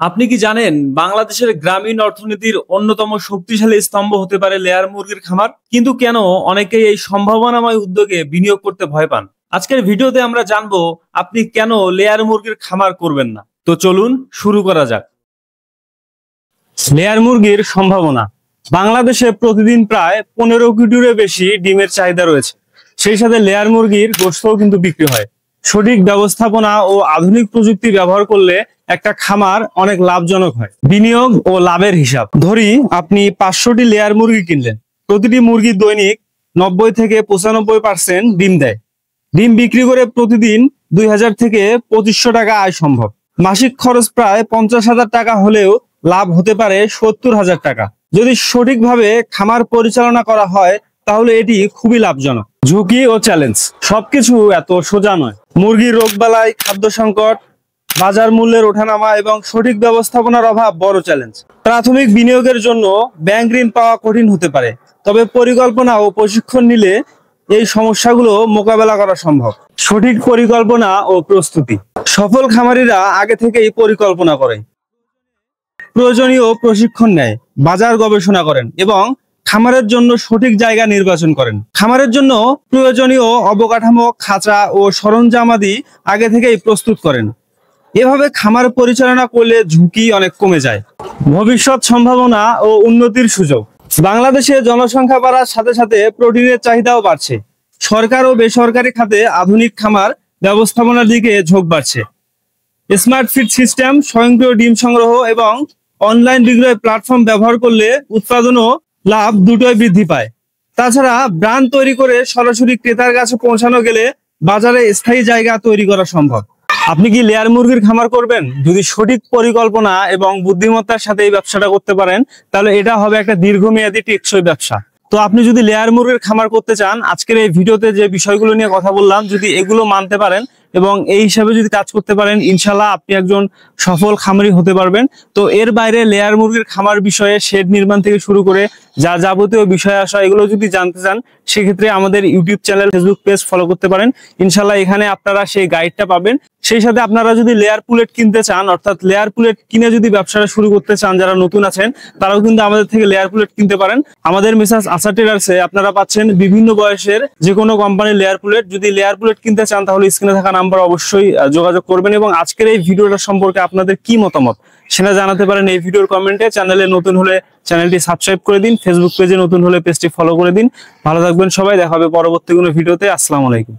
আপনি কি জানেন বাংলাদেশের গ্রামীণ অর্থনীতির অন্যতম শক্তিশালী স্তম্ভ হতে পারে লেয়ার মুরগির খামার? কিন্তু কেন অনেকেই এই সম্ভাবনাময় উদ্যোগে বিনিয়োগ করতে ভয় পান? আজকের ভিডিওতে আমরা জানবো আপনি কেন লেয়ার মুরগির খামার করবেন না। তো চলুন শুরু করা যাক। লেয়ার মুরগির সম্ভাবনা। বাংলাদেশে প্রতিদিন প্রায় 15 কোটির বেশি ডিমের চাহিদা রয়েছে। সেই সাথে লেয়ার মুরগির গোশতও কিন্তু বিক্রি হয়। সঠিক ব্যবস্থাপনা ও আধুনিক প্রযুক্তি ব্যবহার করলে একটা খামার অনেক লাভজনক হয়। বিনিয়োগ ও লাভের হিসাব ধরি, আপনি 500টি লেয়ার মুরগি কিনলেন। প্রতিটি মুরগি দৈনিক 90 থেকে 95% ডিম দেয়। ডিম বিক্রি করে প্রতিদিন 2000 থেকে 2500 টাকা আয় সম্ভব। মাসিক খরচ প্রায় 50,000 টাকা হলেও লাভ হতে পারে 70,000 টাকা। যদি সঠিকভাবে খামার পরিচালনা করা হয় তাহলে এটি খুবই লাভজনক। ঝুঁকি ও চ্যালেঞ্জ। সবকিছু এত সোজা নয়। মুরগির রোগবালাই, খাদ্য সংকট, বাজার মূল্যের ওঠানামা এবং সঠিক ব্যবস্থাপনার অভাব বড় চ্যালেঞ্জ। প্রাথমিক বিনিয়োগের জন্য ব্যাংক ঋণ পাওয়া কঠিন হতে পারে, তবে পরিকল্পনা ও প্রশিক্ষণ নিলে এই সমস্যাগুলো মোকাবেলা করা সম্ভব। সঠিক পরিকল্পনা ও প্রস্তুতি। সফল খামারিরা আগে থেকেই পরিকল্পনা করেন, প্রয়োজনীয় প্রশিক্ষণ নেয়, বাজার গবেষণা করেন এবং খামারের জন্য সঠিক জায়গা নির্বাচন করেন। খামারের জন্য প্রয়োজনীয় অবকাঠামো, খাঁচা ও সরঞ্জামাদি আগে থেকেই প্রস্তুত করেন। এভাবে খামার পরিচালনা করলে ঝুঁকি অনেক কমে যায়। ভবিষ্যৎ সম্ভাবনা ও উন্নতির সুযোগ। বাংলাদেশে জনসংখ্যা বাড়ার সাথে সাথে প্রোটিনের চাহিদাও বাড়ছে। সরকার ও বেসরকারি খাতে আধুনিক খামার ব্যবস্থাপনার দিকে ঝোঁক বাড়ছে। স্মার্ট ফিড সিস্টেম, স্বয়ংক্রিয় ডিম সংগ্রহ এবং অনলাইন বিক্রয় প্ল্যাটফর্ম ব্যবহার করলে উৎপাদন ও লাভ দুটোই বৃদ্ধি পায়। তাছাড়া ব্র্যান্ড তৈরি করে সরাসরি ক্রেতার কাছে পৌঁছানো গেলে বাজারে স্থায়ী জায়গা তৈরি করা সম্ভব। আপনি কি লেয়ার মুরগির খামার করবেন? যদি সঠিক পরিকল্পনা এবং বুদ্ধিমত্তার সাথে এই ব্যবসাটা করতে পারেন তাহলে এটা হবে একটা দীর্ঘমেয়াদী টেকসই ব্যবসা। তো আপনি যদি লেয়ার মুরগির খামার করতে চান, আজকের এই ভিডিওতে যে বিষয়গুলো নিয়ে কথা বললাম, যদি এগুলো মানতে পারেন এবং এই হিসাবে যদি কাজ করতে পারেন, ইনশাল্লাহ আপনি একজন সফল খামারি হতে পারবেন। তো এর বাইরে লেয়ার মুরগির খামার বিষয়ে, শেড নির্মাণ থেকে শুরু করে যা যাবতীয় বিষয় আসা, এগুলো যদি জানতে চান সেক্ষেত্রে আমাদের YouTube channel, Facebook page follow করতে পারেন। ইনশাল্লাহ এখানে আপনারা সেই গাইডটা পাবেন। সেই সাথে আপনারা যদি লেয়ার পুলেট কিনতে চান, অর্থাৎ লেয়ার পুলেট কিনে যদি ব্যবসাটা শুরু করতে চান, যারা নতুন আছেন তারাও কিন্তু আমাদের থেকে লেয়ার পুলেট কিনতে পারেন। আমাদের মেসার্স আসার ট্রেডার্সে আপনারা পাচ্ছেন বিভিন্ন বয়সের যে কোনো কোম্পানির লেয়ার পুলেট। যদি লেয়ার পুলেট কিনতে চান তাহলে স্ক্রিনে থাকা নাম্বার অবশ্যই যোগাযোগ করবেন এবং আজকের এই ভিডিওটা সম্পর্কে আপনাদের কি মতামত সেটা জানাতে পারেন এই ভিডিওর কমেন্টে। চ্যানেলে নতুন হলে চ্যানেলটি সাবস্ক্রাইব করে দিন, ফেসবুক পেজে নতুন হলে পেজটি ফলো করে দিন। ভালো থাকবেন সবাই, দেখা হবে পরবর্তী কোনো ভিডিওতে। আসসালামু আলাইকুম।